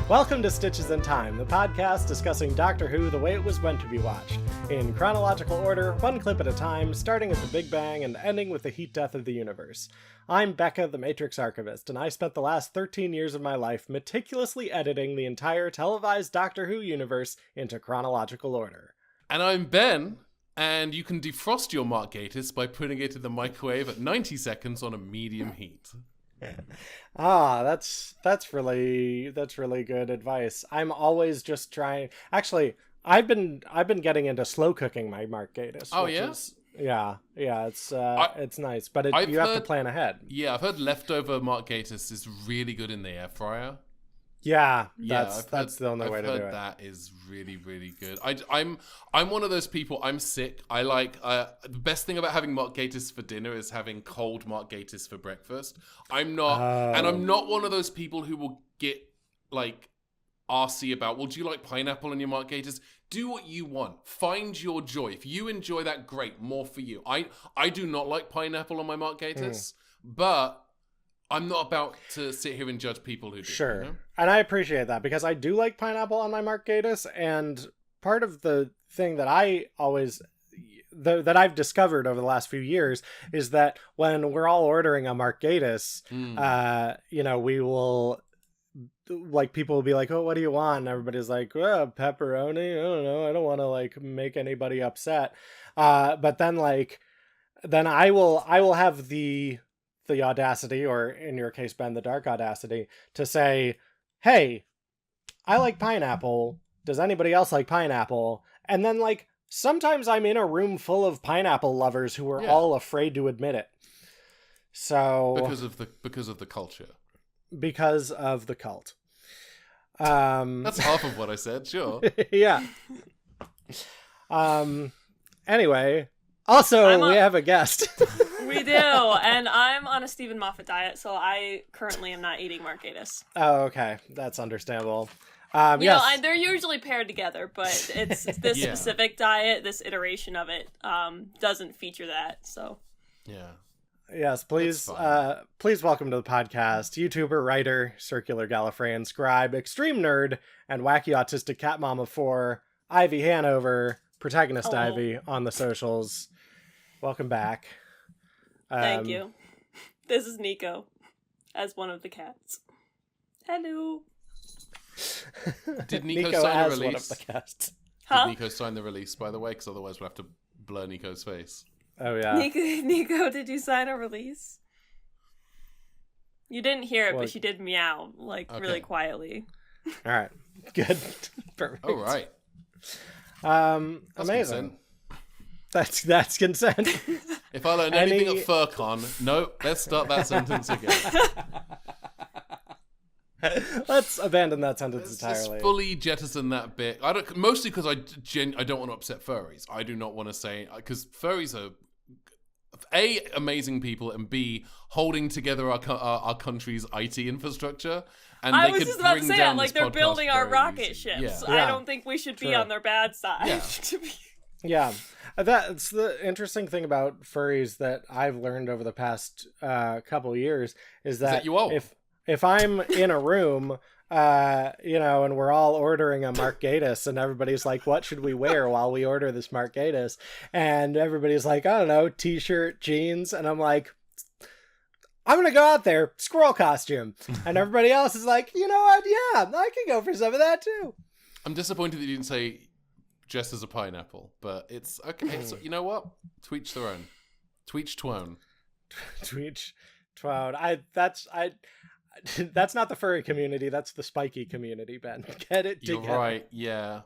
Welcome to Stitches in Time, the podcast discussing Doctor Who the way it was meant to be watched, in chronological order, one clip at a time, starting at the Big Bang and ending with the heat death of the universe. I'm Becca, the Matrix Archivist, and I spent the last 13 years of my life meticulously editing the entire televised Doctor Who universe into chronological order. And I'm Ben, and you can defrost your Mark Gatiss by putting it in the microwave at 90 seconds on a medium heat. That's really good advice. I'm always just trying. Actually, I've been getting into slow cooking my Mark Gatiss. Oh yeah, it's nice, but you have to plan ahead. Yeah, I've heard leftover Mark Gatiss is really good in the air fryer. Yeah, that's the only way to do it. I've heard that is really, really good. I'm one of those people. I'm sick. I like the best thing about having Mark Gatiss for dinner is having cold Mark Gatiss for breakfast. I'm not one of those people who will get like arsey about, well, do you like pineapple in your Mark Gatiss? Do what you want. Find your joy. If you enjoy that, great. More for you. I do not like pineapple on my Mark Gatiss, but I'm not about to sit here and judge people who do. Sure. You know? And I appreciate that because I do like pineapple on my Mark Gatiss, and part of the thing that that I've discovered over the last few years is that when we're all ordering a Mark Gatiss, we will, like, people will be like, oh, what do you want? And everybody's like, oh, pepperoni. I don't know. I don't want to like make anybody upset. But then I will have the audacity, or in your case, Ben, the dark audacity, to say, hey, I like pineapple. Does anybody else like pineapple? And then, like, sometimes I'm in a room full of pineapple lovers who are all afraid to admit it. So because of the culture. Because of the cult. That's half of what I said, sure. Yeah. Anyway, also we have a guest. We do, and I'm on a Stephen Moffat diet, so I currently am not eating Mark Gatiss. Oh, okay. That's understandable. Yes. They're usually paired together, but it's this specific diet, this iteration of it, doesn't feature that, so. Yeah. Yes, please welcome to the podcast, YouTuber, writer, circular Gallifreyan scribe, extreme nerd, and wacky autistic cat mama for Ivy Hanover, protagonist Ivy on the socials. Welcome back. Thank you. This is Nico, as one of the cats. Hello. Did Nico sign the release? One of the cats. Huh? Did Nico sign the release, by the way? Because otherwise we'll have to blur Nico's face. Oh, yeah. Nico, did you sign a release? You didn't hear it, but she did meow, really quietly. All right. Good. Perfect. All right. Amazing. Consent. That's consent. If I learn anything at FurCon, no, let's start that sentence again. Let's abandon that sentence entirely. Just fully jettison that bit. Mostly because I don't want to upset furries. I do not want to say, because furries are A, amazing people, and B, holding together our country's IT infrastructure. And I was just about to say that, like, they're building our rocket ships. Yeah. I don't think we should be on their bad side. Yeah. That's the interesting thing about furries that I've learned over the past couple years is that if I'm in a room, and we're all ordering a Mark Gatiss, and everybody's like, what should we wear while we order this Mark Gatiss? And everybody's like, I don't know, t-shirt, jeans. And I'm like, I'm going to go out there, squirrel costume. And everybody else is like, you know what? Yeah, I can go for some of that too. I'm disappointed that you didn't say dressed as a pineapple, but it's okay. So, you know what? Tweech their own. Tweech twone. Tweech twone. That's not the furry community. That's the spiky community, Ben. Get it together. You're right. Yeah.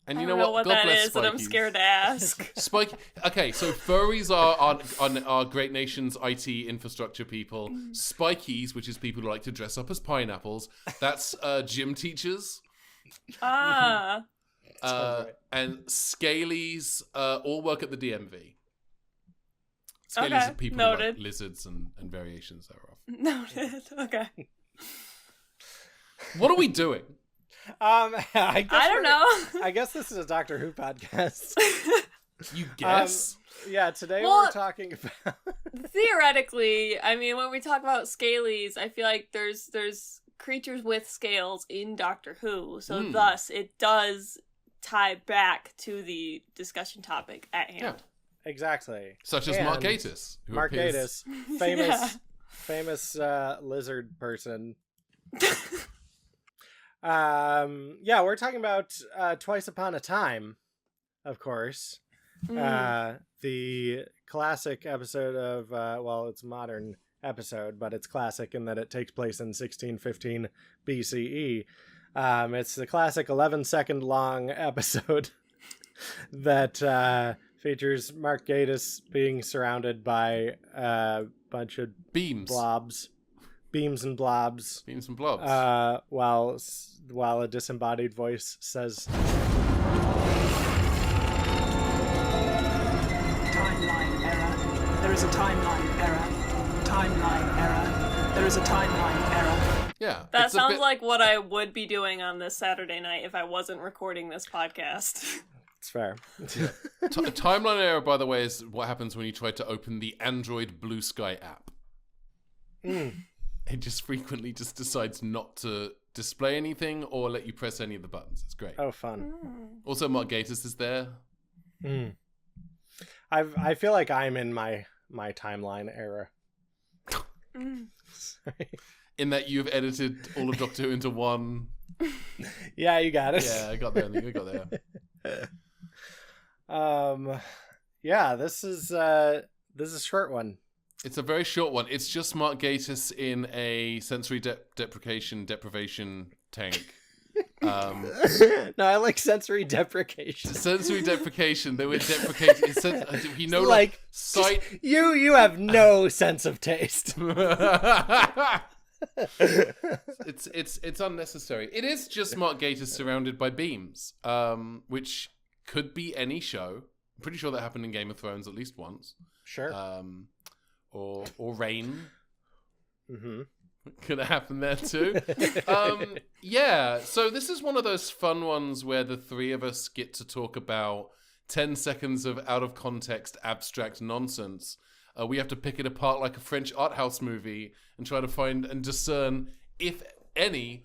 And you know what God that bless is, Spikies. and I'm scared to ask. Spike. Okay, so furries are our great nation's IT infrastructure people. Spikies, which is people who like to dress up as pineapples. That's gym teachers. Ah. And scalies all work at the DMV. Scalies are people who like lizards and variations thereof. Noted. Okay. What are we doing? I don't know. I guess this is a Doctor Who podcast. You guess? Yeah, today we're talking about... Theoretically, I mean, when we talk about scalies, I feel like there's creatures with scales in Doctor Who, so thus it does tie back to the discussion topic at hand. Yeah. Exactly. Such as Mark Gatiss. Mark Gatiss, famous lizard person. We're talking about Twice Upon a Time, of course. The classic episode of, it's a modern episode, but it's classic in that it takes place in 1615 BCE. It's the classic 11-second long episode that features Mark Gatiss being surrounded by a bunch of beams and blobs, while a disembodied voice says, "Timeline error. There is a timeline error. Timeline error. There is a timeline error." Yeah. That sounds like what I would be doing on this Saturday night if I wasn't recording this podcast. It's fair. Timeline error, by the way, is what happens when you try to open the Android Blue Sky app. It just frequently just decides not to display anything or let you press any of the buttons. It's great. Oh, fun. Also, Mark Gatiss is there. I feel like I'm in my timeline era. Sorry. In that you've edited all of Doctor Who into one. Yeah, you got it. Yeah, I got there. You got there. This is a short one. It's a very short one. It's just Mark Gatiss in a sensory deprivation tank. No, I like sensory deprecation. Sensory deprecation. They were deprecating. Sight. You have no sense of taste. It's unnecessary. It is just Mark Gatiss surrounded by beams, which could be any show. I'm pretty sure that happened in Game of Thrones at least once. Sure. Or rain. Mm-hmm. Could have happened there too. So this is one of those fun ones where the three of us get to talk about 10 seconds of out of context abstract nonsense. We have to pick it apart like a French art house movie and try to find and discern, if any,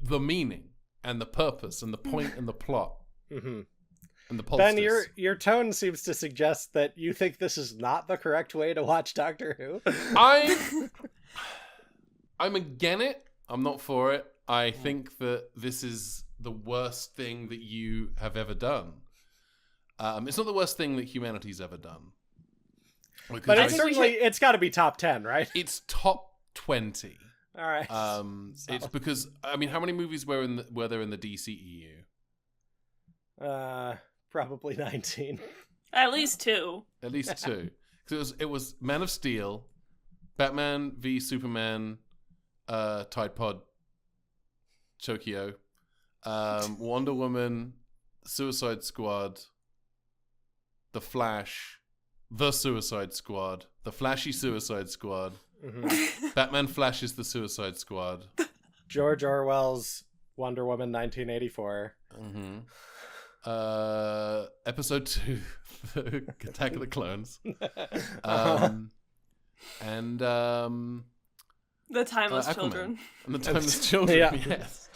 the meaning and the purpose and the point and the plot. Mm-hmm. And the poultice. Ben, your tone seems to suggest that you think this is not the correct way to watch Doctor Who. I'm against it. I'm not for it. I think that this is the worst thing that you have ever done. It's not the worst thing that humanity's ever done. But it's got to be top 10, right? It's top 20. All right. It's because, how many movies were there in the DCEU? Probably 19. At least 2. At least 2. Because it was Man of Steel, Batman v Superman, Tide Pod, Tokyo, Wonder Woman, Suicide Squad, The Flash, The Suicide Squad, The Flashy Suicide Squad, Batman flashes the Suicide Squad, George Orwell's Wonder Woman 1984. Episode 2, Attack of the Clones, and The Timeless Aquaman. Children. And the Timeless Children, yes.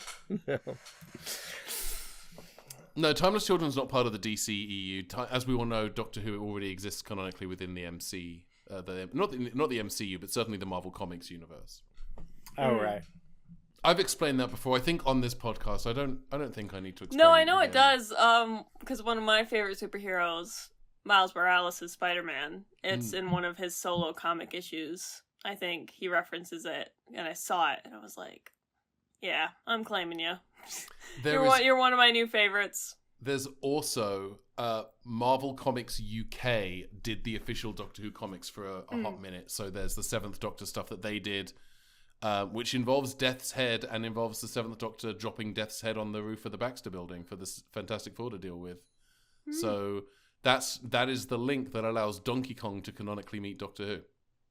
No, Timeless Children's not part of the DCEU. As we all know, Doctor Who already exists canonically within the MC, not the MCU, but certainly the Marvel Comics universe. Oh, right. I've explained that before. I think on this podcast, I don't think I need to explain. No, I know it does. Because one of my favorite superheroes, Miles Morales, is Spider-Man. It's in one of his solo comic issues. I think he references it, and I saw it, and I was like, "Yeah, I'm claiming you. You're one of my new favorites." There's also Marvel Comics UK did the official Doctor Who comics for a hot minute. So there's the Seventh Doctor stuff that they did, which involves Death's Head and involves the Seventh Doctor dropping Death's Head on the roof of the Baxter Building for the Fantastic Four to deal with. So that is the link that allows Donkey Kong to canonically meet Doctor Who,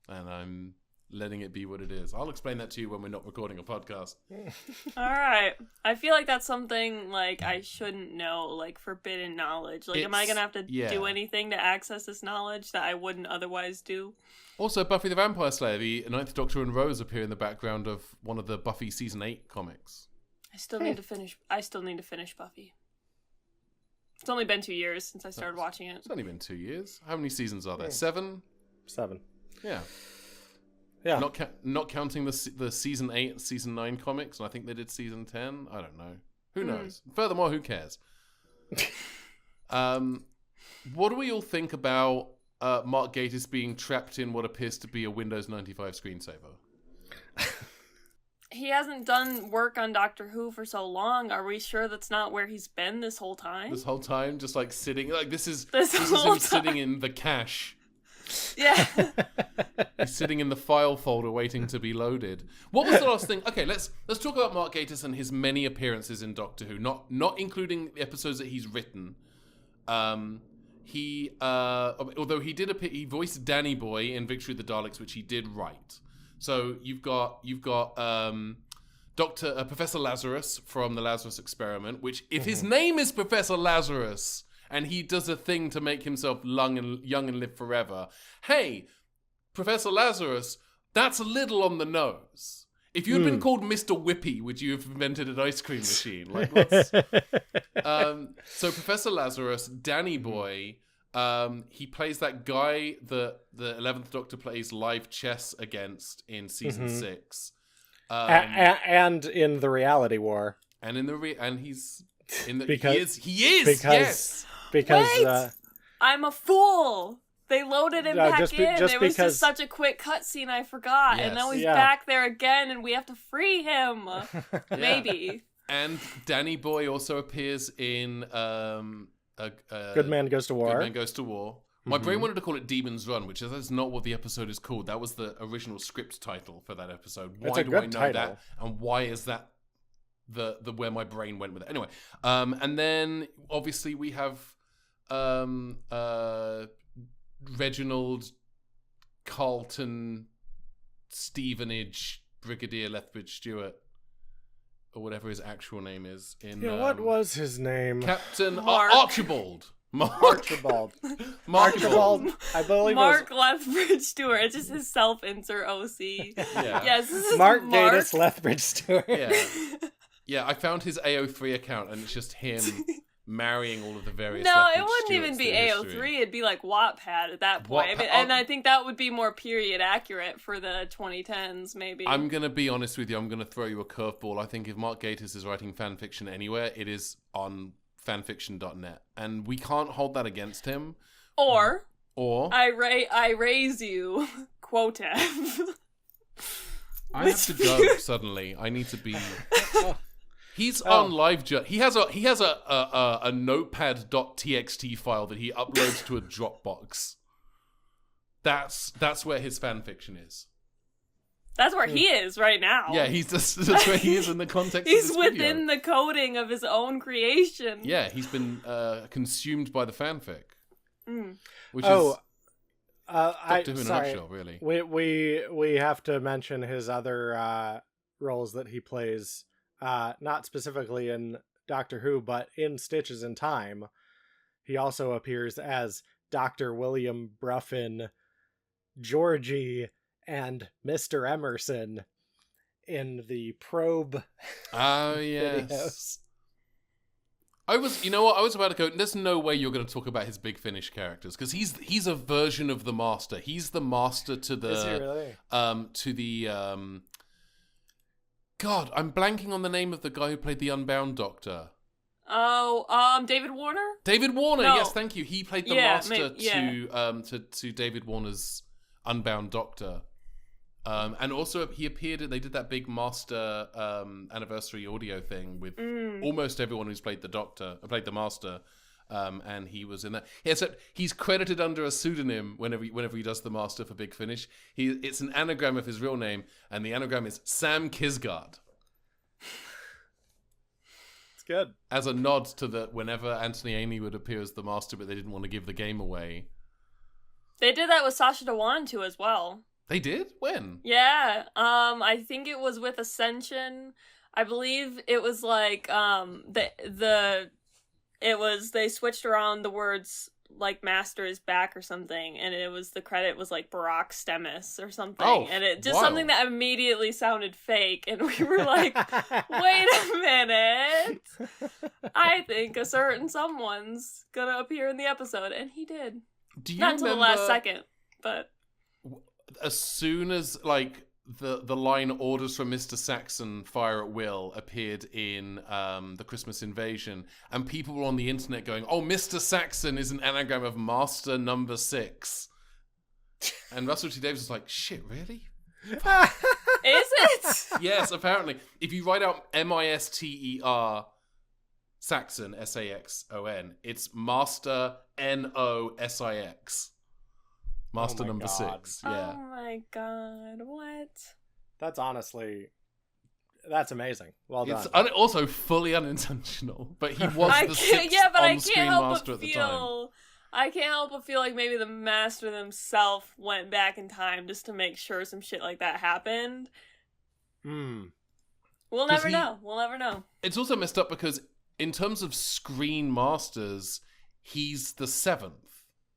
and I'm letting it be what it is. I'll explain that to you when we're not recording a podcast. All right. I feel like that's something like I shouldn't know, like forbidden knowledge. Like, am I gonna have to do anything to access this knowledge that I wouldn't otherwise do? Also, Buffy the Vampire Slayer, the Ninth Doctor and Rose appear in the background of one of the Buffy season 8 comics. I still need to finish Buffy. It's only been 2 years since I started watching it. It's only been 2 years. How many seasons are there? 7? 7. Yeah. Yeah. Not counting the season 8 and season 9 comics, and I think they did season 10. I don't know. Who knows? Furthermore, who cares? What do we all think about Mark Gatiss being trapped in what appears to be a Windows 95 screensaver? He hasn't done work on Doctor Who for so long. Are we sure that's not where he's been this whole time? This whole time, just like sitting, like this is whole him sitting in the cache. Yeah. He's sitting in the file folder waiting to be loaded. What was the last thing? Okay, let's talk about Mark Gatiss and his many appearances in Doctor Who, not including the episodes that he's written. He although he did appear, he voiced Danny Boy in Victory of the Daleks, which he did write. So you've got Professor Lazarus from the Lazarus Experiment, which if his name is Professor Lazarus and he does a thing to make himself young and live forever, hey, Professor Lazarus, that's a little on the nose. If you had been called Mr. Whippy, would you have invented an ice cream machine? Like, what's... So Professor Lazarus, Danny Boy, he plays that guy that the 11th Doctor plays live chess against in season 6. And in the reality war. And in the and he's in the because, he is yes. Because wait, I'm a fool. They loaded him back in. It was just such a quick cutscene, I forgot. Yes. And now he's back there again, and we have to free him. Maybe. And Danny Boy also appears in Good Man Goes to War. Good Man Goes to War. My brain wanted to call it Demon's Run, which is not what the episode is called. That was the original script title for that episode. Why do I know that? And why is that the where my brain went with it? Anyway, and then obviously we have Reginald Carlton Stevenage Brigadier Lethbridge-Stewart, or whatever his actual name is. What was his name? Captain Archibald. Archibald. I believe Mark Lethbridge-Stewart. It's just his self-insert OC. Yeah. Yes, this is Mark Gatiss Lethbridge-Stewart. Yeah, I found his AO3 account, and it's just him marrying all of the various. No, it wouldn't even be AO3. It'd be like Wattpad at that point. And I think that would be more period accurate for the 2010s, maybe. I'm gonna be honest with you. I'm gonna throw you a curveball. I think if Mark Gatiss is writing fan fiction anywhere, it is on fanfiction.net, and we can't hold that against him. Or I raise you, Quotev. I have to go suddenly. I need to be. He's on live. He has a notepad.txt file that he uploads to a Dropbox. That's where his fan fiction is. That's where he is right now. Yeah, that's where he is in the context. He's of this within the coding of his own creation. Yeah, he's been consumed by the fanfic. Which is Doctor Who in a nutshell, really. We have to mention his other roles that he plays. Not specifically in Doctor Who, but in Stitches in Time. He also appears as Dr. William Bruffin, Georgie, and Mr. Emerson in the Probe videos. I was about to go, there's no way you're going to talk about his Big Finish characters, because he's a version of the Master. He's the Master to the... Is he really? To the... God, I'm blanking on the name of the guy who played the Unbound Doctor. Oh, David Warner? David Warner, no. Yes, thank you. He played the Master to David Warner's Unbound Doctor. And also he appeared, they did that big Master anniversary audio thing with almost everyone who's played the Master. And he was in that. Yeah, so he's credited under a pseudonym whenever he does the Master for Big Finish. It's an anagram of his real name, and the anagram is Sam Kisgard. It's good. As a nod to whenever Anthony Amy would appear as the Master, but they didn't want to give the game away. They did that with Sacha Dhawan too, as well. They did? When? Yeah. I think it was with Ascension. I believe it was like they switched around the words like Master is back or something, and the credit was like Barack Stemis or something, and it just something that immediately sounded fake, and we were like, wait a minute, I think a certain someone's gonna appear in the episode, and he did. Do you Not until the last second, but as soon as like the line "orders from Mr. Saxon, fire at will" appeared in the Christmas Invasion, and people were on the internet going, "Oh, Mr. Saxon is an anagram of Master Number 6," and Russell T Davies was like, "Shit, really? Is it?" Yes, apparently. If you write out Mister Saxon, Saxon, it's Master Nosix. Master Number 6. Yeah. Oh my god, what? That's amazing. Well done. It's also fully unintentional, but he was the sixth on-screen master at the time. I can't help but feel like maybe the master themselves went back in time just to make sure some shit like that happened. We'll never know. We'll never know. It's also messed up because in terms of screen masters, he's the 7th.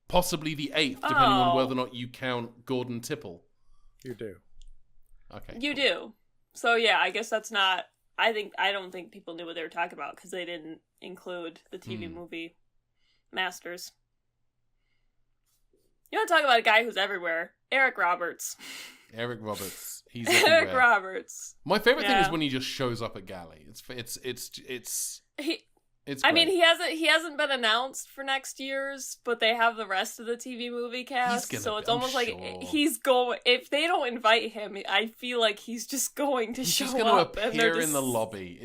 Possibly the 8th, depending on whether or not you count Gordon Tipple. You do. Okay. You do. So yeah, I guess that's not... I don't think people knew what they were talking about because they didn't include the TV movie Masters. You want to talk about a guy who's everywhere? Eric Roberts. Eric Roberts. He's Eric everywhere. Roberts. My favorite thing is when he just shows up at Galley. It's I mean, he hasn't been announced for next year's, but they have the rest of the TV movie cast, so it's almost like he's going. If they don't invite him, I feel like he's just going to show up. He's going to appear in the lobby.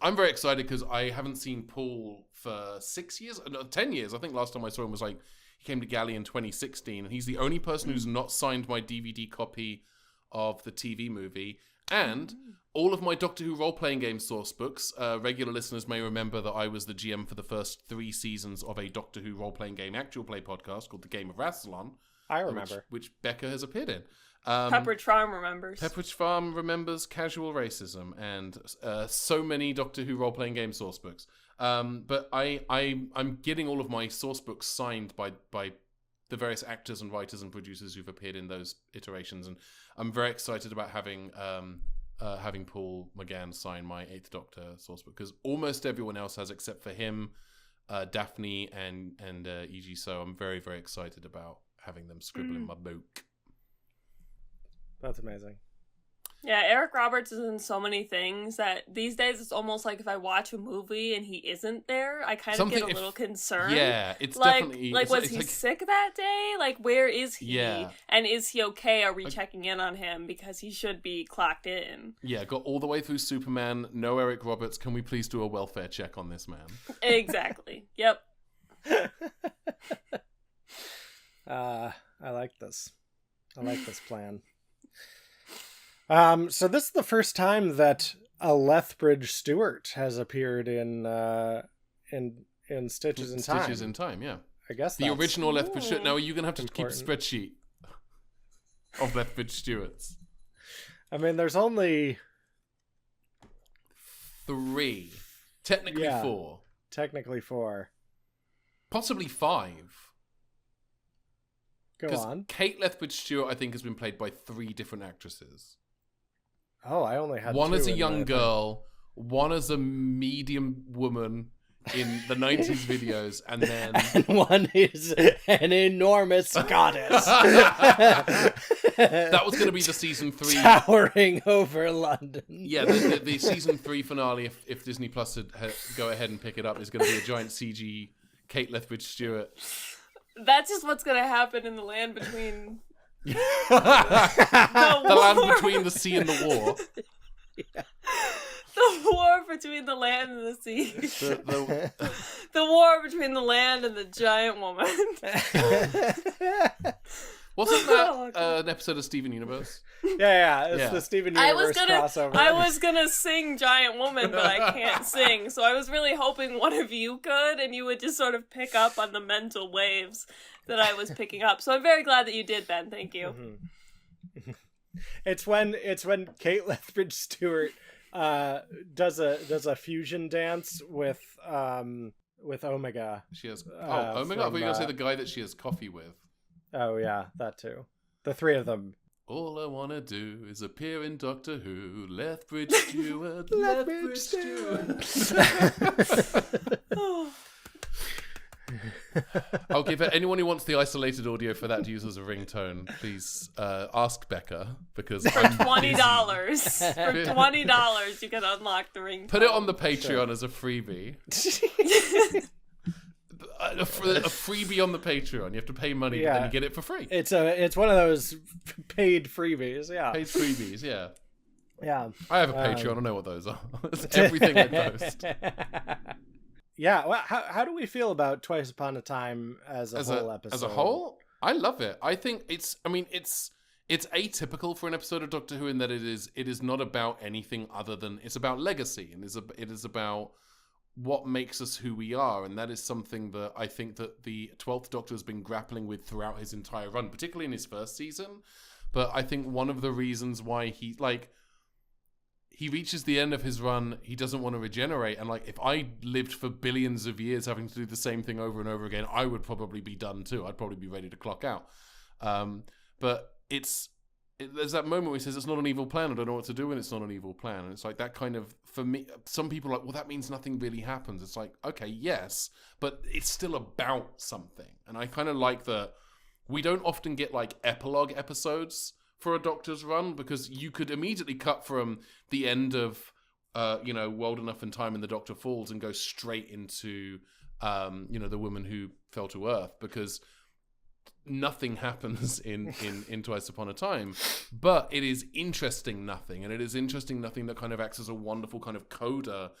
I'm very excited because I haven't seen Paul for 6 years, no, 10 years. I think last time I saw him was like he came to Galley in 2016, and he's the only person who's not signed my DVD copy of the TV movie. And all of my Doctor Who role-playing game source books, regular listeners may remember that I was the GM for the first 3 seasons of a Doctor Who role-playing game actual play podcast called The Game of Rassilon. I remember. Which Becca has appeared in. Pepperidge Farm remembers. Pepperidge Farm remembers casual racism and so many Doctor Who role-playing game source books. But I'm getting all of my source books signed by the various actors and writers and producers who've appeared in those iterations, and I'm very excited about having Paul McGann sign my 8th Doctor sourcebook because almost everyone else has except for him, Daphne and E.G. So I'm very, very excited about having them scribble in my book. That's amazing. Yeah, Eric Roberts is in so many things that these days it's almost like if I watch a movie and he isn't there, I kind of get a little concerned. Yeah, it's like, definitely... Like, was he sick that day? Like, where is he? Yeah. And is he okay? Are we checking in on him? Because he should be clocked in. Yeah, got all the way through Superman, no Eric Roberts. Can we please do a welfare check on this man? Exactly. Yep. I like this. I like this plan. So this is the first time that a Lethbridge-Stewart has appeared in Stitches in Time. Stitches in Time, yeah. I guess the original Lethbridge-Stewart. Now you're gonna have to important. keep a spreadsheet of Lethbridge-Stewarts. I mean, there's only 3, technically 4. Technically 4. Possibly 5. Go on. Kate Lethbridge-Stewart, I think, has been played by 3 different actresses. Oh, I only had 2 one as a young girl, one as a medium woman in the 90s videos, and then... And one is an enormous goddess. That was going to be the season 3... Towering over London. Yeah, the season 3 finale, if Disney Plus had go ahead and pick it up, is going to be a giant CG Kate Lethbridge-Stewart. That's just what's going to happen in the land between... the land between the sea and the war. Yeah. The war between the land and the sea. The war between the land and the giant woman. Wasn't that an episode of Steven Universe? Yeah. It's the Steven Universe crossover. I was gonna sing Giant Woman, but I can't sing. So I was really hoping one of you could, and you would just sort of pick up on the mental waves that I was picking up. So I'm very glad that you did, Ben. Thank you. Mm-hmm. It's when Kate Lethbridge-Stewart does a fusion dance with Omega. She has Omega. I thought you were gonna say the guy that she has coffee with. Oh yeah, that too. The three of them. All I wanna do is appear in Doctor Who. Lethbridge-Stewart, Lethbridge-Stewart. Okay, for anyone who wants the isolated audio for that to use as a ringtone, please ask Becca, because for $20 you can unlock the ringtone. Put it on the Patreon as a freebie. a freebie on the Patreon. You have to pay money, but then you get it for free. It's one of those paid freebies. Yeah, paid freebies. Yeah. Yeah. I have a Patreon. I know what those are. It's everything I post. Yeah, well, how do we feel about Twice Upon a Time as a whole episode? As a whole, I love it. I think it's atypical for an episode of Doctor Who in that it is not about anything other than it's about legacy, and it is about what makes us who we are, and that is something that I think that the 12th Doctor has been grappling with throughout his entire run, particularly in his first season. But I think one of the reasons why he reaches the end of his run, he doesn't want to regenerate. And if I lived for billions of years having to do the same thing over and over again, I would probably be done too. I'd probably be ready to clock out. But there's that moment where he says, it's not an evil plan. I don't know what to do when it's not an evil plan. And it's like that kind of, for me, some people are like, well, that means nothing really happens. It's like, okay, yes, but it's still about something. And I kind of like that we don't often get epilogue episodes for a Doctor's run, because you could immediately cut from the end of World Enough and Time and the Doctor Falls and go straight into the woman who fell to Earth, because nothing happens in Twice Upon a Time. But it is interesting nothing, and it is interesting nothing that kind of acts as a wonderful kind of coda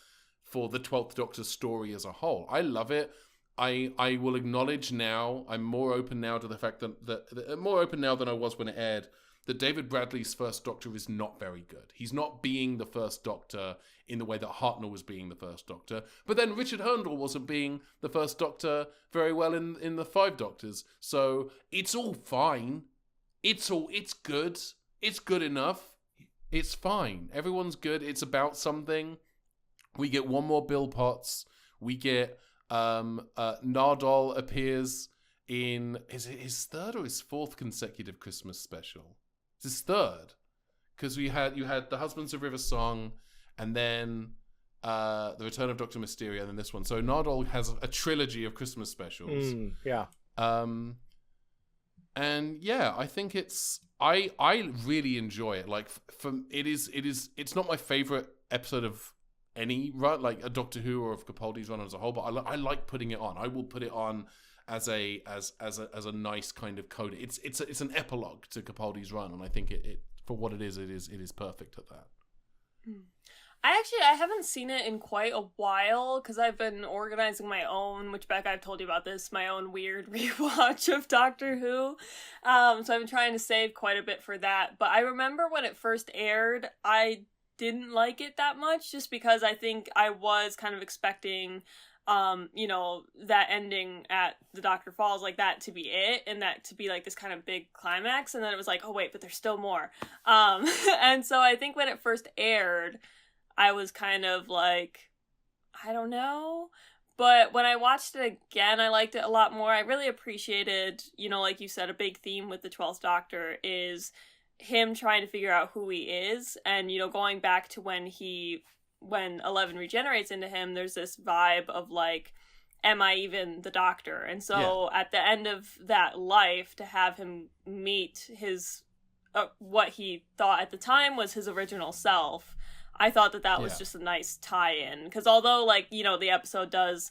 for the 12th Doctor's story as a whole. I love it. I will acknowledge now, I'm more open now to the fact that more open now than I was when it aired, that David Bradley's first Doctor is not very good. He's not being the first Doctor in the way that Hartnell was being the first Doctor. But then Richard Hurndall wasn't being the first Doctor very well in the 5 Doctors. So it's all fine. It's good. It's good enough. It's fine. Everyone's good. It's about something. We get one more Bill Potts. We get Nardole appears in his third or his fourth consecutive Christmas special. It's his third, because you had The Husbands of River Song, and then The Return of Dr. Mysterio, and then this one. So Nardole has a trilogy of Christmas specials. Yeah. And yeah, I think I really enjoy it. It's not my favorite episode of any run, like a Doctor Who or of Capaldi's run as a whole, but I like putting it on. I will put it on as a nice kind of coda. It's an epilogue to Capaldi's run, and I think it for what it is perfect at that. I haven't seen it in quite a while, because I've been organizing my own, which Becca, I've told you about this, my own weird rewatch of Doctor Who. So I've been trying to save quite a bit for that. But I remember when it first aired, I didn't like it that much, just because I think I was kind of expecting that ending at the Doctor Falls, like that to be it, and that to be like this kind of big climax, and then it was like, oh wait, but there's still more. And so I think when it first aired, I was kind of like, I don't know. But when I watched it again, I liked it a lot more. I really appreciated, like you said, a big theme with the 12th Doctor is him trying to figure out who he is, and going back to when 11 regenerates into him, there's this vibe of like, am I even the Doctor? And so at the end of that life, to have him meet his what he thought at the time was his original self, I thought that was just a nice tie-in, because although the episode does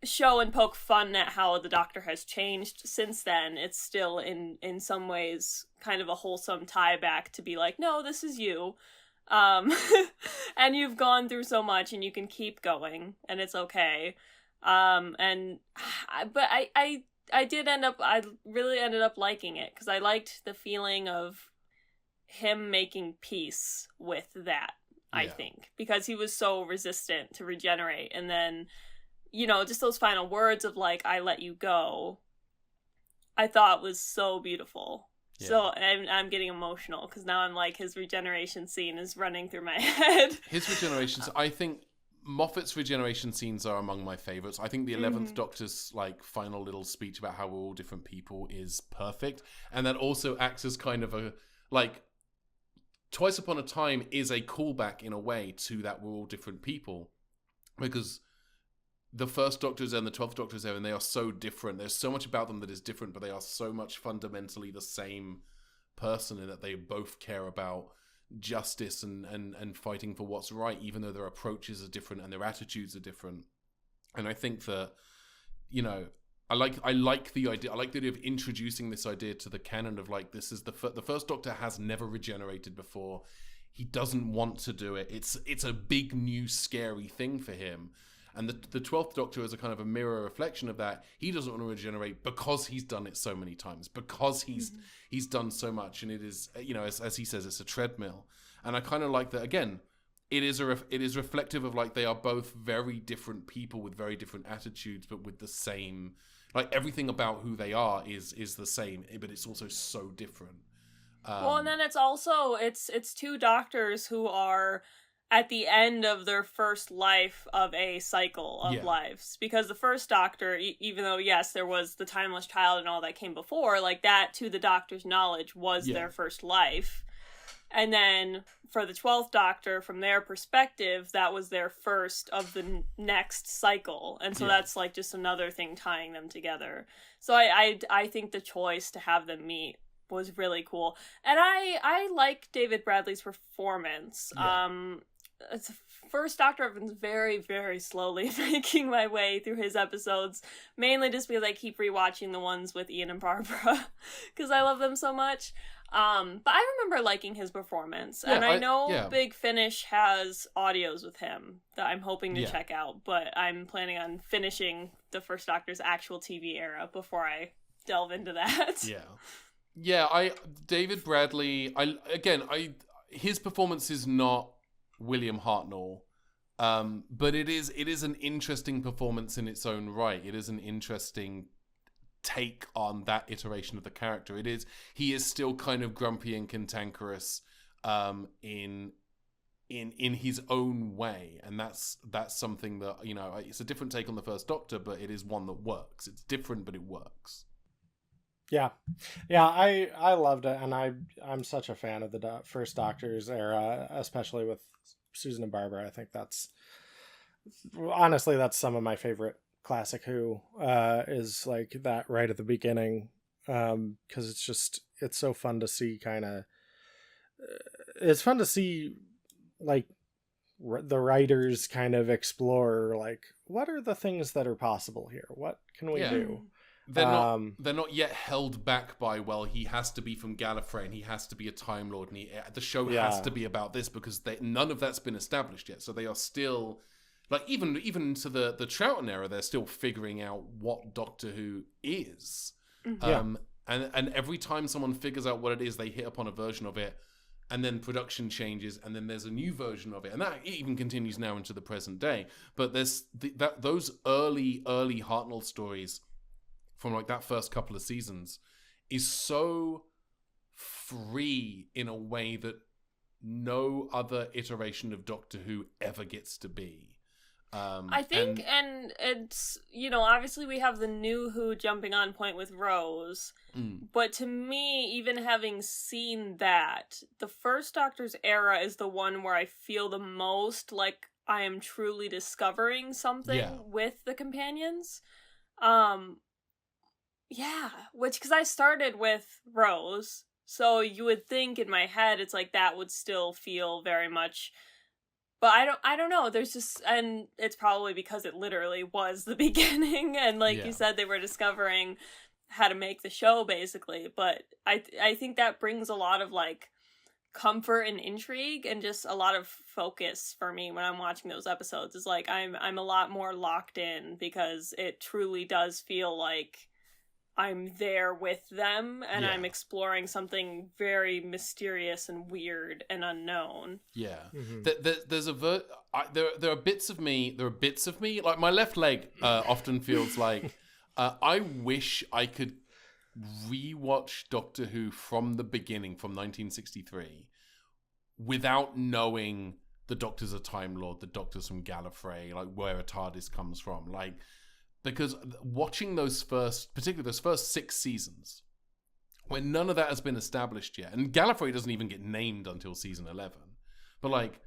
show and poke fun at how the Doctor has changed since then, it's still in some ways kind of a wholesome tie back to be like, no, this is you. And you've gone through so much, and you can keep going, and it's okay. But I really ended up liking it, because I liked the feeling of him making peace with that, I think, because he was so resistant to regenerate, and then, just those final words of like, I let you go, I thought was so beautiful. Yeah. So I'm getting emotional because now I'm like, his regeneration scene is running through my head. His regeneration, I think Moffat's regeneration scenes are among my favorites. I think the 11th Doctor's like final little speech about how we're all different people is perfect. And that also acts as kind of a, like, Twice Upon a Time is a callback in a way to that we're all different people. Because the first Doctor's there and the 12th Doctor's there, and they are so different. There's so much about them that is different, but they are so much fundamentally the same person in that they both care about justice and fighting for what's right, even though their approaches are different and their attitudes are different. And I think that, you know, I like the idea. I like the idea of introducing this idea to the canon of like, this is the first Doctor has never regenerated before. He doesn't want to do it. It's a big new scary thing for him. And the 12th Doctor is a kind of a mirror reflection of that. He doesn't want to regenerate because he's done it so many times, because he's done so much. And it is, you know, as he says, it's a treadmill. And I kind of like that. Again, it is reflective of like, they are both very different people with very different attitudes, but with the same, like everything about who they are is the same, but it's also so different. Well, and then it's also, it's two doctors who are at the end of their first life of a cycle of lives. Because the first Doctor, even though, yes, there was the timeless child and all that came before, like that, to the Doctor's knowledge, was their first life. And then for the 12th Doctor, from their perspective, that was their first of the next cycle. And so that's like just another thing tying them together. So I think the choice to have them meet was really cool. And I like David Bradley's performance. It's first Doctor, I've been very, very slowly making my way through his episodes, mainly just because I keep rewatching the ones with Ian and Barbara because I love them so much. But I remember liking his performance, and I know Big Finish has audios with him that I'm hoping to check out, but I'm planning on finishing the first Doctor's actual TV era before I delve into that. David Bradley, his performance is not William Hartnell, but it is an interesting performance in its own right. It is an interesting take on that iteration of the character. He is still kind of grumpy and cantankerous in his own way, and that's something that, you know, it's a different take on the first Doctor, but it is one that works. It's different, but it works. Yeah, I loved it, and I'm such a fan of the first Doctor's era, especially with Susan and Barbara. I think that's some of my favorite classic Who, is like that right at the beginning, because it's so fun to see it's fun to see like the writers kind of explore like, what are the things that are possible here? What can we do? They're not yet held back by, well, he has to be from Gallifrey and he has to be a Time Lord and the show has to be about this, because none of that's been established yet. So they are still, like, even to the Troughton era, they're still figuring out what Doctor Who is. And every time someone figures out what it is, they hit upon a version of it, and then production changes, and then there's a new version of it, and that even continues now into the present day. But there's those early Hartnell stories from like that first couple of seasons is so free in a way that no other iteration of Doctor Who ever gets to be. I think, and it's, you know, obviously we have the new Who jumping on point with Rose, but to me, even having seen that, the first Doctor's era is the one where I feel the most like I am truly discovering something with the companions. Because I started with Rose, so you would think in my head it's like that would still feel very much, but I don't know, there's just, and it's probably because it literally was the beginning, and like you said, they were discovering how to make the show basically, but I think that brings a lot of like comfort and intrigue and just a lot of focus for me when I'm watching those episodes. Is like I'm a lot more locked in because it truly does feel like I'm there with them, and I'm exploring something very mysterious and weird and unknown. Yeah, there's there are bits of me. Like my left leg often feels like I wish I could rewatch Doctor Who from the beginning, from 1963, without knowing the Doctor's a Time Lord, the Doctor's from Gallifrey, like where a TARDIS comes from, like, because watching particularly those first 6 seasons, when none of that has been established yet, and Gallifrey doesn't even get named until season 11, but like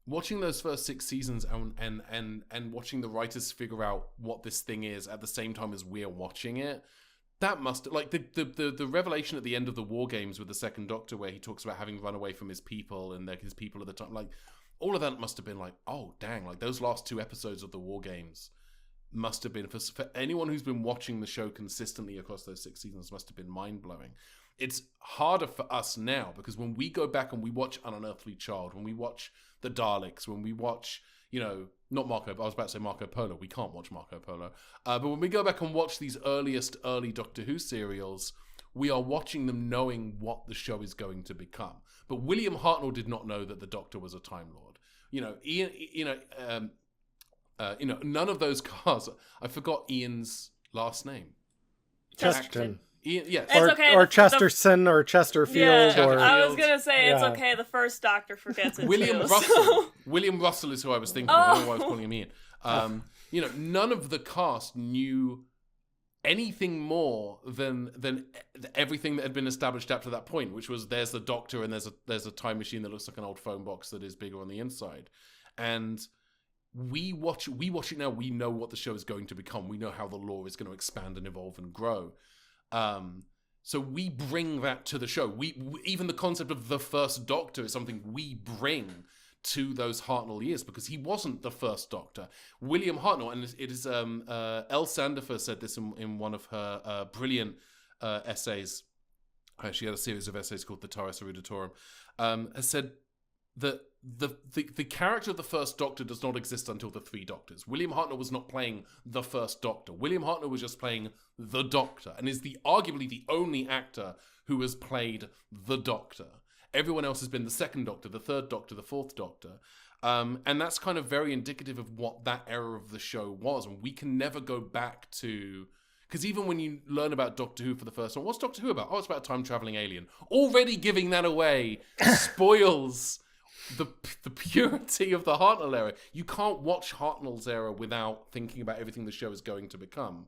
watching those first 6 seasons and watching the writers figure out what this thing is at the same time as we're watching it, that must, like, the revelation at the end of the War Games with the Second Doctor, where he talks about having run away from his people and his people at the time, like, all of that must have been like, oh dang, like those last 2 episodes of the War Games must have been, for anyone who's been watching the show consistently across those 6 seasons, must have been mind-blowing. It's harder for us now, because when we go back and we watch An Unearthly Child, when we watch the Daleks, when we watch, not Marco, I was about to say Marco Polo, we can't watch Marco Polo, but when we go back and watch these early Doctor Who serials, we are watching them knowing what the show is going to become. But William Hartnell did not know that the Doctor was a Time Lord. None of those cars. I forgot Ian's last name. Chesterton. Ian, yes. It's okay. Or Chesterton or Chesterfield. Yeah, or I was gonna say it's Yeah. okay. The first Doctor forgets it William too, Russell. so- William Russell is who I was thinking of. I don't know why I was calling him Ian. None of the cast knew anything more than everything that had been established up to that point, which was there's the Doctor and there's a time machine that looks like an old phone box that is bigger on the inside. And we watch it now. We know what the show is going to become. We know how the lore is going to expand and evolve and grow. So we bring that to the show. We even the concept of the first Doctor is something we bring to those Hartnell years, because he wasn't the first Doctor. William Hartnell, and it is Elle Sandifer said this in one of her brilliant essays. She had a series of essays called the Taurus Eruditorum. Has said that the character of the first Doctor does not exist until the 3 Doctors. William Hartnell was not playing the first Doctor. William Hartnell was just playing the Doctor, and is arguably the only actor who has played the Doctor. Everyone else has been the second Doctor, the third Doctor, the fourth Doctor. And that's kind of very indicative of what that era of the show was. And we can never go back to... Because even when you learn about Doctor Who for the first time, what's Doctor Who about? Oh, it's about a time-traveling alien. Already giving that away spoils the purity of the Hartnell era. You can't watch Hartnell's era without thinking about everything the show is going to become.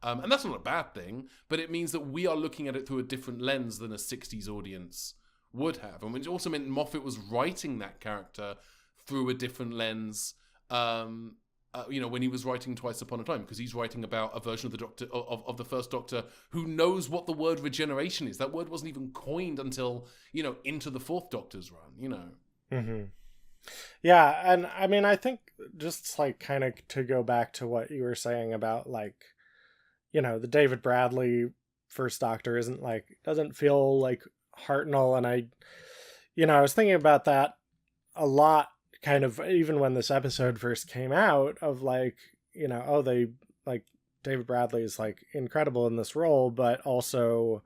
And that's not a bad thing, but it means that we are looking at it through a different lens than a 60s audience would have. And it also meant Moffat was writing that character through a different lens, when he was writing Twice Upon a Time, because he's writing about a version of the Doctor, of the first Doctor, who knows what the word regeneration is. That word wasn't even coined until, into the fourth Doctor's run, Mm-hmm. Yeah, and I mean, I think just like kind of to go back to what you were saying about like, the David Bradley first Doctor doesn't feel like Hartnell, and I was thinking about that a lot, kind of even when this episode first came out, of like, they like David Bradley is like incredible in this role, but also,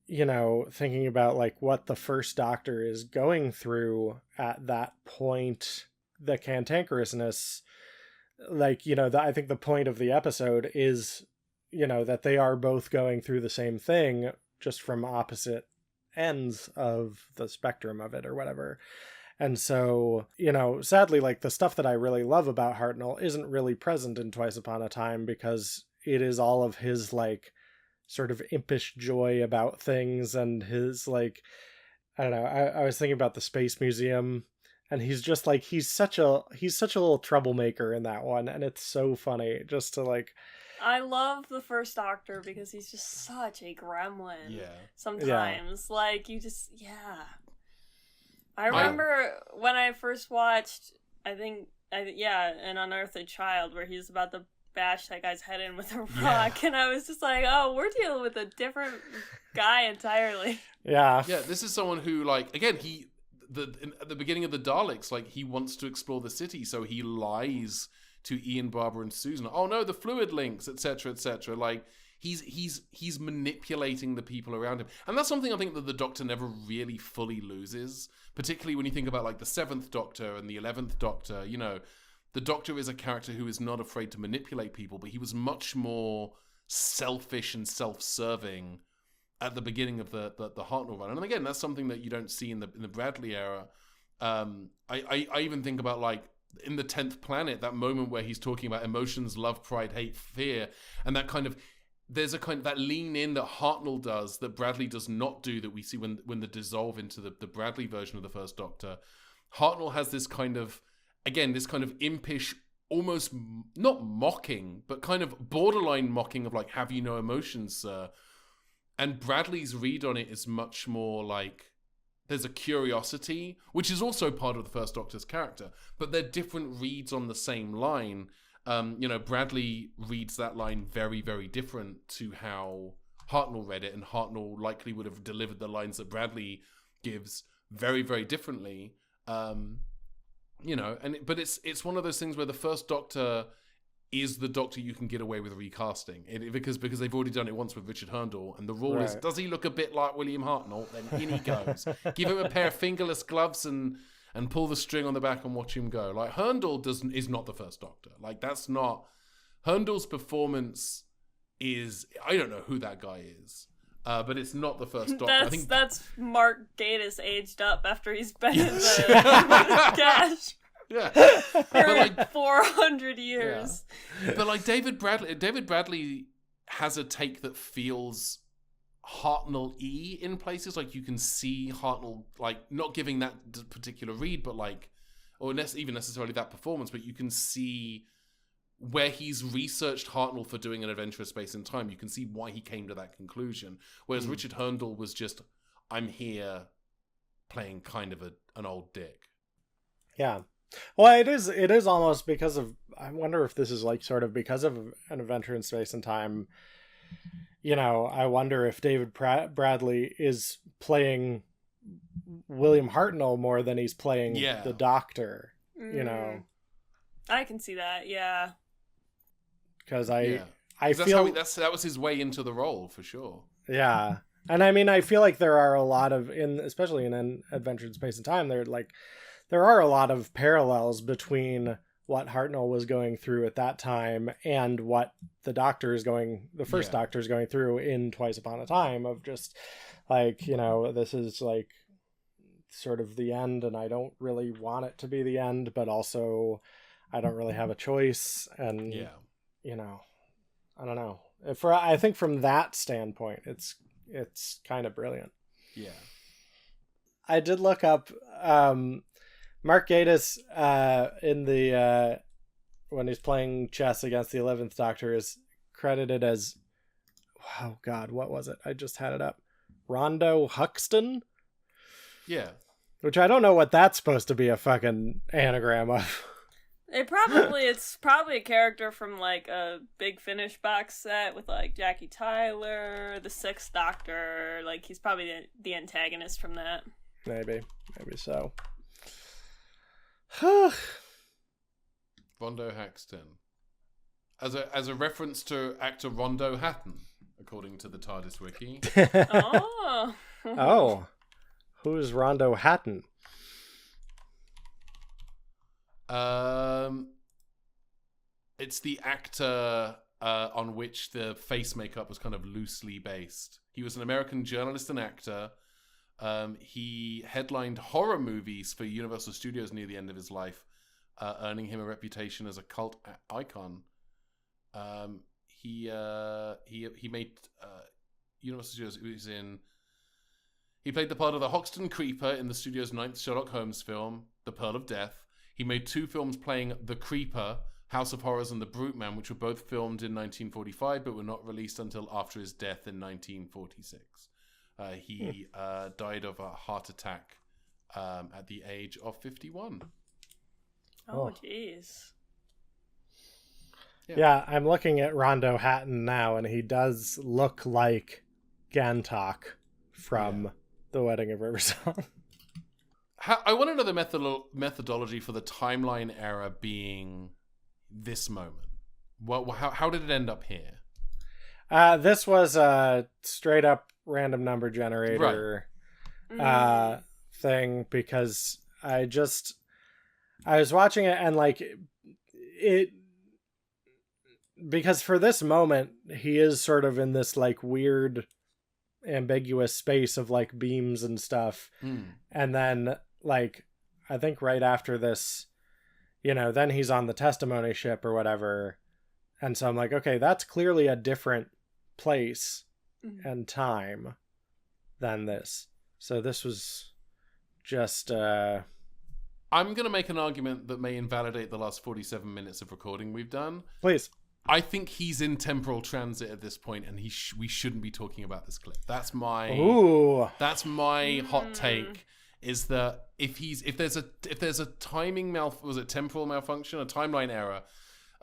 thinking about like what the first Doctor is going through at that point, the cantankerousness, like, I think the point of the episode is, that they are both going through the same thing, just from opposite ends of the spectrum of it or whatever. And so, sadly, like the stuff that I really love about Hartnell isn't really present in Twice Upon a Time, because it is all of his like sort of impish joy about things, and his like, I don't know, I was thinking about the Space Museum, and he's just like, he's such a little troublemaker in that one, and it's so funny just to like... I love the first Doctor because he's just such a gremlin. Yeah. Sometimes. Like, you just... Yeah. I remember when I first watched, an Unearthly Child, where he's about to bash that guy's head in with a rock, and I was just like, oh, we're dealing with a different guy entirely. Yeah. Yeah, this is someone who, like, again, at the beginning of the Daleks, like, he wants to explore the city, so he lies to Ian, Barbara, and Susan. Oh no, the fluid links, etc., etc. Like, he's manipulating the people around him, and that's something I think that the Doctor never really fully loses. Particularly when you think about like the 7th Doctor and the 11th Doctor, the Doctor is a character who is not afraid to manipulate people, but he was much more selfish and self-serving at the beginning of the Hartnell run. And again, that's something that you don't see in the Bradley era. I even think about, like, in the 10th Planet, that moment where he's talking about emotions, love, pride, hate, fear, and that kind of, there's a kind of that lean in that Hartnell does that Bradley does not do, that we see when they dissolve into the Bradley version of the First Doctor. Hartnell has this kind of, again, this kind of impish, almost not mocking, but kind of borderline mocking of, like, have you no emotions, sir? And Bradley's read on it is much more like, there's a curiosity, which is also part of the First Doctor's character, but they're different reads on the same line. Bradley reads that line very, very different to how Hartnell read it, and Hartnell likely would have delivered the lines that Bradley gives very, very differently. But it's one of those things where the First Doctor is the Doctor you can get away with recasting, because they've already done it once with Richard Hurndall, and the rule is, does he look a bit like William Hartnell? Then in he goes. Give him a pair of fingerless gloves and pull the string on the back and watch him go. Like, Hurndall is not the First Doctor. Like, that's not Hurndall's performance. I don't know who that guy is, but it's not the First Doctor. That's Mark Gatiss aged up after he's been in the cash. Yeah, for like 400 years. Yeah. But like David Bradley has a take that feels Hartnell-y in places. Like, you can see Hartnell, like, not giving that particular read, but like, or even necessarily that performance, but you can see where he's researched Hartnell for doing An Adventure of Space and Time. You can see why he came to that conclusion. Whereas Richard Hurndall was just, I'm here playing kind of an old dick. Yeah. Well, it is almost because of, I wonder if this is like sort of because of An Adventure in Space and Time. I wonder if David Bradley is playing William Hartnell more than he's playing the Doctor, I can see that, yeah. Because I feel that was his way into the role, for sure. Yeah. And I mean, I feel like there are a lot of, especially in An Adventure in Space and Time, there are a lot of parallels between what Hartnell was going through at that time and what the first Doctor is going through in Twice Upon a Time, of just like, this is like sort of the end, and I don't really want it to be the end, but also I don't really have a choice. And, I don't know. I think from that standpoint, it's kind of brilliant. Yeah. I did look up, Mark Gatiss in the when he's playing chess against the 11th Doctor is credited as, oh God, what was it? I just had it up. Rondo Huxton? Yeah. Which I don't know what that's supposed to be a fucking anagram of. It's probably a character from like a Big Finish box set with like Jackie Tyler, the 6th Doctor. Like, he's probably the antagonist from that. Maybe so. Rondo Haxton, as a reference to actor Rondo Hatton, according to the TARDIS wiki. Oh, who's Rondo Hatton? It's the actor on which the face makeup was kind of loosely based. He was an American journalist and actor. He headlined horror movies for Universal Studios near the end of his life, earning him a reputation as a cult icon. He made Universal Studios. He played the part of the Hoxton Creeper in the studio's 9th Sherlock Holmes film, The Pearl of Death. He made 2 films playing the Creeper, House of Horrors and The Brute Man, which were both filmed in 1945 but were not released until after his death in 1946. He died of a heart attack at the age of 51. Oh, jeez. Yeah, I'm looking at Rondo Hatton now, and he does look like Gantok from The Wedding of Riversong. I want to know the methodology for the timeline error being this moment. How did it end up here? This was a straight up random number generator thing, because I was watching it, and like because for this moment, he is sort of in this like weird, ambiguous space of like beams and stuff. And then like, I think right after this, you know, then he's on the testimony ship or whatever. And so I'm like, okay, that's clearly a different place and time than this. So this was just I'm going to make an argument that may invalidate the last 47 minutes of recording we've done. Please. I think he's in temporal transit at this point, and we shouldn't be talking about this clip. That's my hot take. Is that if there's a timing temporal malfunction, a timeline error?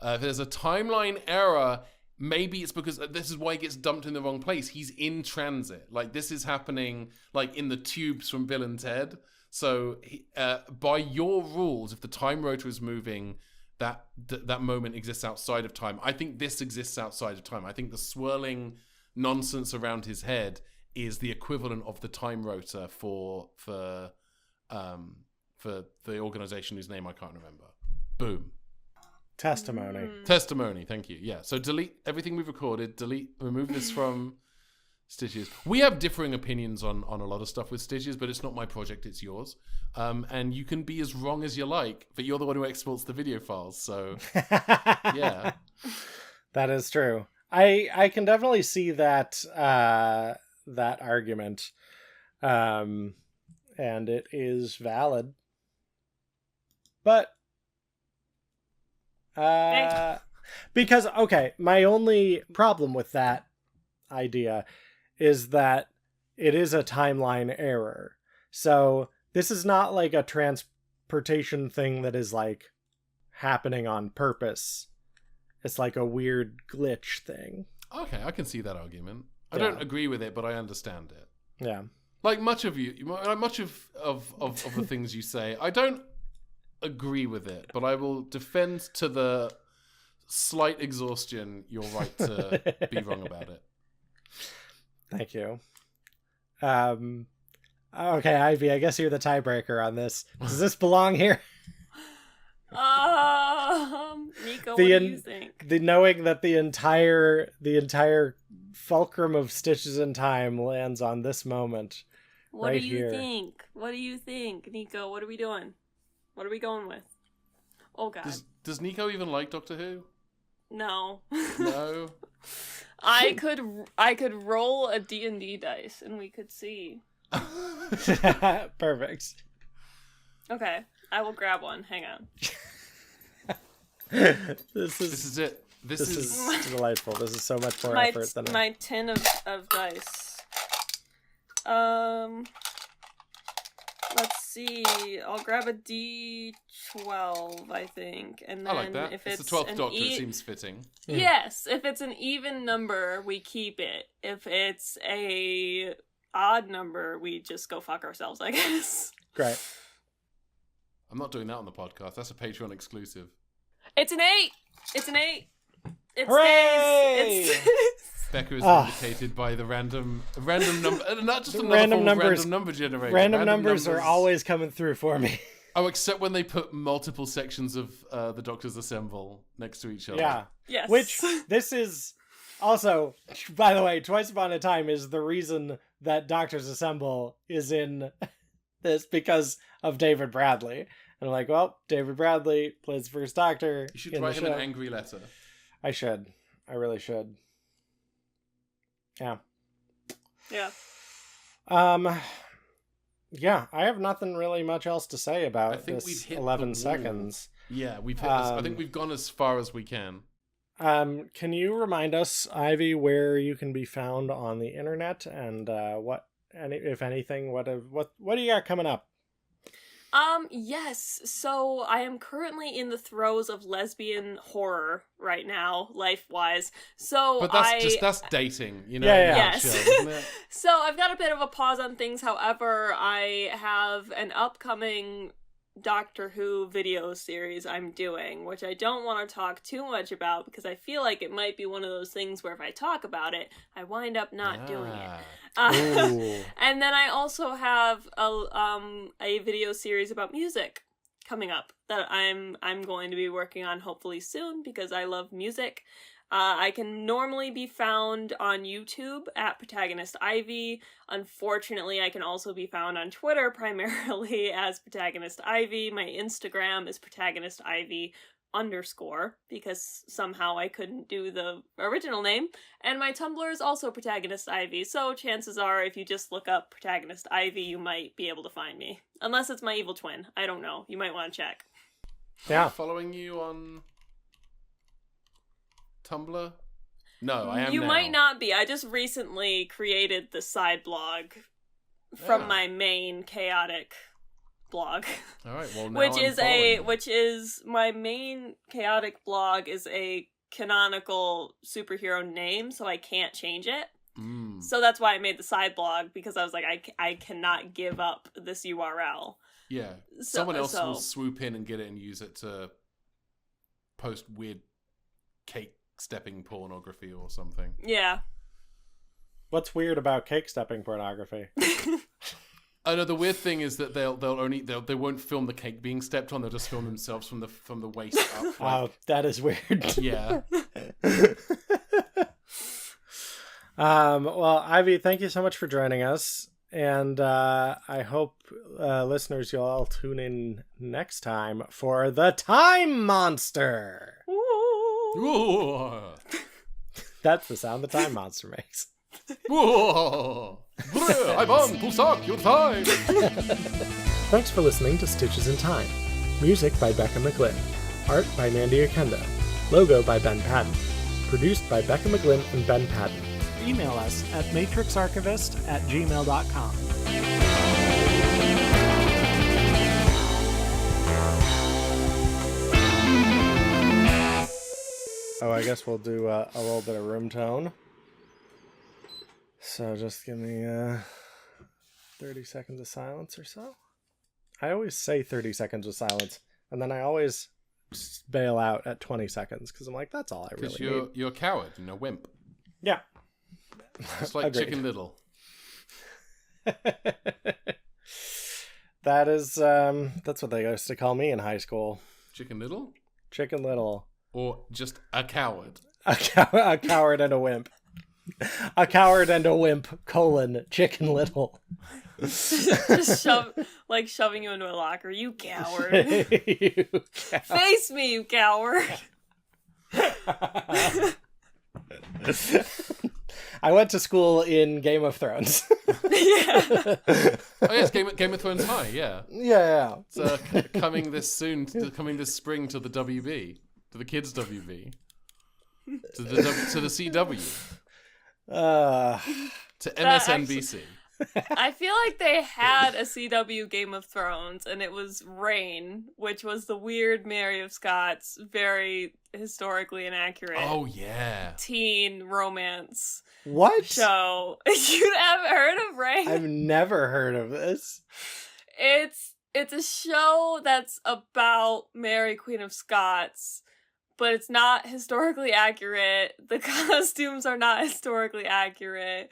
If there's a timeline error, maybe it's because this is why he gets dumped in the wrong place. He's in transit. Like, this is happening like in the tubes from Bill and Ted. So by your rules, if the time rotor is moving, that moment exists outside of time. I think this exists outside of time. I think the swirling nonsense around his head is the equivalent of the time rotor for the organization whose name I can't remember. Boom. Testimony, thank you. Yeah, so delete everything we've recorded, remove this from Stitches. We have differing opinions on a lot of stuff with Stitches, but it's not my project, it's yours. And you can be as wrong as you like, but you're the one who exports the video files, so yeah. That is true. I can definitely see that that argument. And it is valid. But because, okay, my only problem with that idea is that it is a timeline error. So this is not like a transportation thing that is like happening on purpose. It's like a weird glitch thing. Okay, I can see that argument. I don't agree with it, but I understand it. Yeah. Like much of the things you say, I don't agree with it, but I will defend to the slight exhaustion your right to be wrong about it. Thank you. Okay, Ivy, I guess you're the tiebreaker on this. Does this belong here? Nico, what do you think? Knowing that the entire fulcrum of Stitches in Time lands on this moment. What right do you here. think? What do you think, Nico? What are we doing? What are we going with? Oh God. Does Nico even like Doctor Who? No. No. I could roll a D&D dice and we could see. Perfect. Okay, I will grab one. Hang on. This is it. This is delightful. This is so much more effort than my tin of dice. Let's see. I'll grab a D12, I think, and then I like that. If it's the 12th Doctor, it seems fitting. Yes, if it's an even number, we keep it. If it's a odd number, we just go fuck ourselves, I guess. Great. I'm not doing that on the podcast. That's a Patreon exclusive. It's an 8. It's an 8. It Hooray! stays. Becca is vindicated by the random number, not just another random form numbers. Of random number generation. Random numbers are always coming through for me. Oh, except when they put multiple sections of the Doctors Assemble next to each other. Yeah. Yes. Which this is also, by the way, Twice Upon a Time is the reason that Doctors Assemble is in this because of David Bradley. And I'm like, well, David Bradley plays the first Doctor. You should write him an angry letter. I should. I really should. Yeah. Yeah. Yeah, I have nothing really much else to say about this 11 seconds. Yeah, we've hit I think we've gone as far as we can. Can you remind us, Ivy, where you can be found on the internet and if anything, what do you got coming up? Yes. So I am currently in the throes of lesbian horror right now, life-wise. So but that's dating, you know. Yeah. Yes. Show, isn't it? So I've got a bit of a pause on things. However, I have an upcoming Doctor Who video series I'm doing, which I don't want to talk too much about because I feel like it might be one of those things where if I talk about it, I wind up not doing it. And then I also have a video series about music coming up that I'm going to be working on hopefully soon because I love music. I can normally be found on YouTube at Protagonist Ivy. Unfortunately, I can also be found on Twitter primarily as Protagonist Ivy. My Instagram is Protagonist Ivy _ because somehow I couldn't do the original name. And my Tumblr is also Protagonist Ivy, so chances are if you just look up Protagonist Ivy, you might be able to find me. Unless it's my evil twin. I don't know. You might want to check. Yeah. Following you on Tumblr? No, I am You now. might not be. I just recently created the side blog from my main chaotic blog. All right, well now which is my main chaotic blog is a canonical superhero name, so I can't change it. So that's why I made the side blog, because I was like, I cannot give up this URL. Yeah, someone else will swoop in and get it and use it to post weird cake stepping pornography or something. Yeah. What's weird about cake stepping pornography? Oh no, the weird thing is that they won't film the cake being stepped on. They'll just film themselves from the waist up. Oh, that is weird. Yeah. Well, Ivy, thank you so much for joining us, and I hope listeners, you'll all tune in next time for the Time Monster. Ooh. That's the sound the Time Monster makes. Whoa. I'm on to suck your time. Thanks for listening to Stitches in Time. Music by Becca McGlynn. Art by Mandy Oquendo. Logo by Ben Paddon. Produced by Becca McGlynn and Ben Paddon. Email us at matrixarchivist@gmail.com. Oh, I guess we'll do a little bit of room tone. So just give me 30 seconds of silence or so. I always say 30 seconds of silence, and then I always just bail out at 20 seconds, because I'm like, that's all I really need. Because you're a coward and a wimp. Yeah. It's like Agreed. Chicken Little. That is, that's what they used to call me in high school. Chicken Little? Chicken Little. Or just a coward? A coward and a wimp. A coward and a wimp, Chicken Little. Just shoving you into a locker. You coward. You coward. Face me, you coward. I went to school in Game of Thrones. Yeah. Oh yes, Game of Thrones High, yeah. Yeah. It's coming this spring to the WB, to the kids WB, to the CW, to MSNBC. I feel like they had a CW Game of Thrones, and it was Reign, which was the weird Mary of Scots, very historically inaccurate. Oh yeah. Teen romance. What? Show. You haven't heard of Reign? I've never heard of this. It's a show that's about Mary, Queen of Scots, but it's not historically accurate. The costumes are not historically accurate.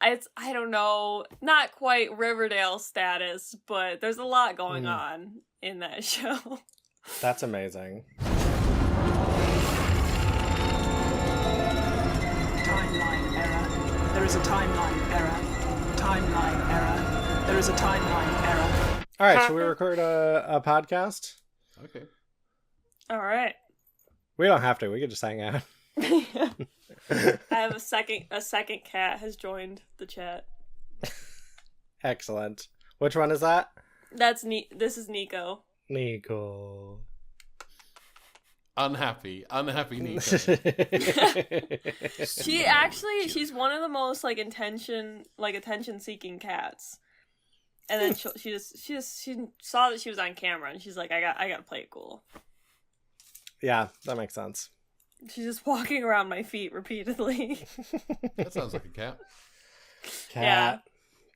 It's, I don't know, not quite Riverdale status, but there's a lot going on in that show. That's amazing. Timeline error. There is a timeline error. Timeline error. There is a timeline error. All right, should we record a podcast? Okay. All right. We don't have to. We could just hang out. I have a second cat has joined the chat. Excellent. Which one is that? This is Nico. Nico. Unhappy Nico. She's one of the most attention seeking cats. And then she saw that she was on camera, and she's like, I gotta play it cool. Yeah, that makes sense. She's just walking around my feet repeatedly. That sounds like a cat.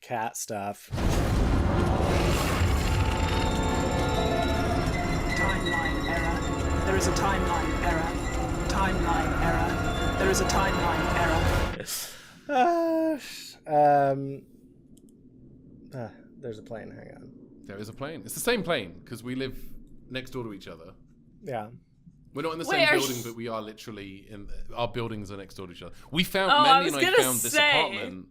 Cat stuff. Timeline error. There is a timeline error. Timeline error. There is a timeline error. There's a plane. Hang on. There is a plane. It's the same plane because we live next door to each other. Yeah. We're not in the Wait, same are building, you- but we are literally in. Our buildings are next door to each other. We found Oh, I Mandy was and I gonna found this say. apartment.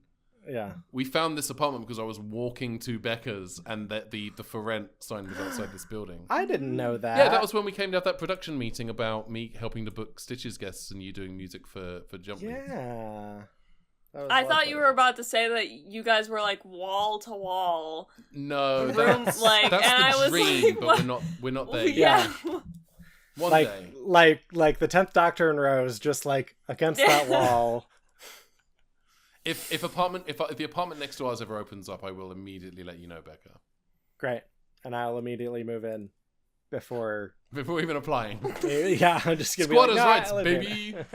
Yeah. We found this apartment because I was walking to Becca's, and the for rent sign was outside this building. I didn't know that. Yeah, that was when we came to have that production meeting about me helping to book Stitch's guests and you doing music for Jump Me. Yeah. That was I thought lovely. you were about to say that you guys were like wall to wall. No, Room, that's, like, that's and the I was dream, like, but what? we're not there yet. Yeah. One like day. like the 10th Doctor and Rose, just like against that wall. If the apartment next to ours ever opens up, I will immediately let you know, Becca. Great. And I'll immediately move in before. Before even applying. Yeah, I'm just gonna Squatters' be like, rights, I live baby. here."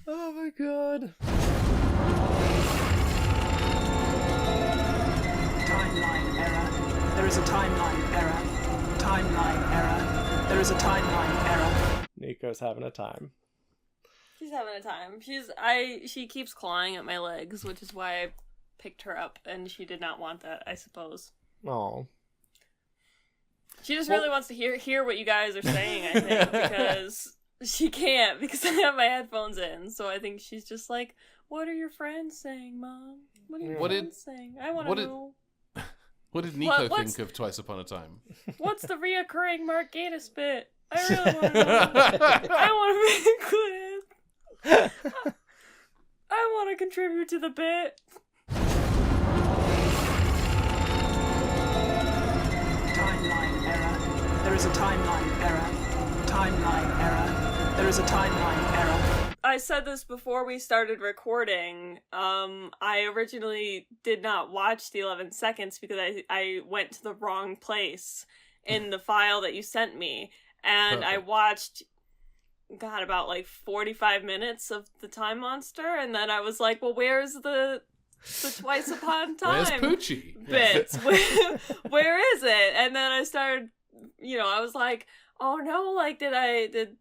Oh my god. Timeline error. There is a timeline error. Timeline error. There is a timeline error. Nico's having a time. She's having a time. She keeps clawing at my legs, which is why I picked her up, and she did not want that, I suppose. Oh. She just really wants to hear what you guys are saying, I think, because she can't, because I have my headphones in, so I think she's just like, what are your friends saying, Mom? What are your friends saying? I want to know. What did Nico what's- think of Twice Upon a Time? What's the reoccurring Mark Gatiss bit? I really want to know. I want to be included. I want to contribute to the bit. Timeline error. There is a timeline error. Timeline error. There is a timeline error. I said this before we started recording. I originally did not watch the 11 seconds because I went to the wrong place in the file that you sent me. And I Perfect. watched, God, about like 45 minutes of the Time Monster. And then I was like, well, where's the Twice Upon Where's Time Poochie? bits? Where is it? And then I started, I was like, oh no, like did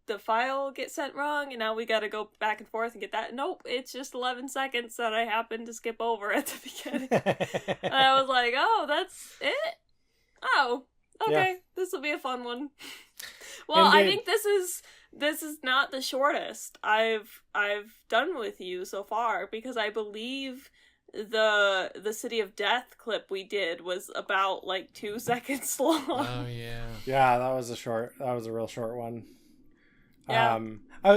the file get sent wrong and now we gotta go back and forth and get that? Nope, it's just 11 seconds that I happened to skip over at the beginning. And I was like, oh, that's it? Oh, okay, This will be a fun one. Well, I Indeed. think this is not the shortest I've done with you so far, because I believe the City of Death clip we did was about like 2 seconds long. Oh yeah. Yeah, that was a real short one. Yeah.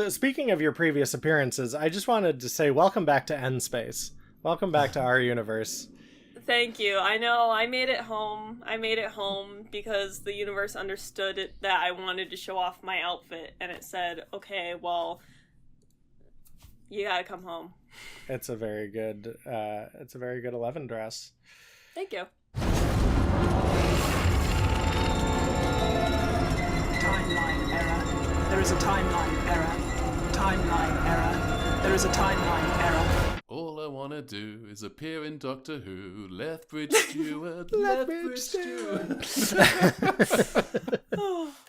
Speaking of your previous appearances, I just wanted to say welcome back to End Space. Welcome back to our universe. Thank you. I know, I made it home. I made it home because the universe understood it, that I wanted to show off my outfit, and it said, okay, well, you gotta come home. It's a very good 11 dress. Thank you. Timeline error. There is a timeline error. Timeline error. There is a timeline error. All I wanna do is appear in Doctor Who. Lethbridge-Stewart. Lethbridge-Stewart.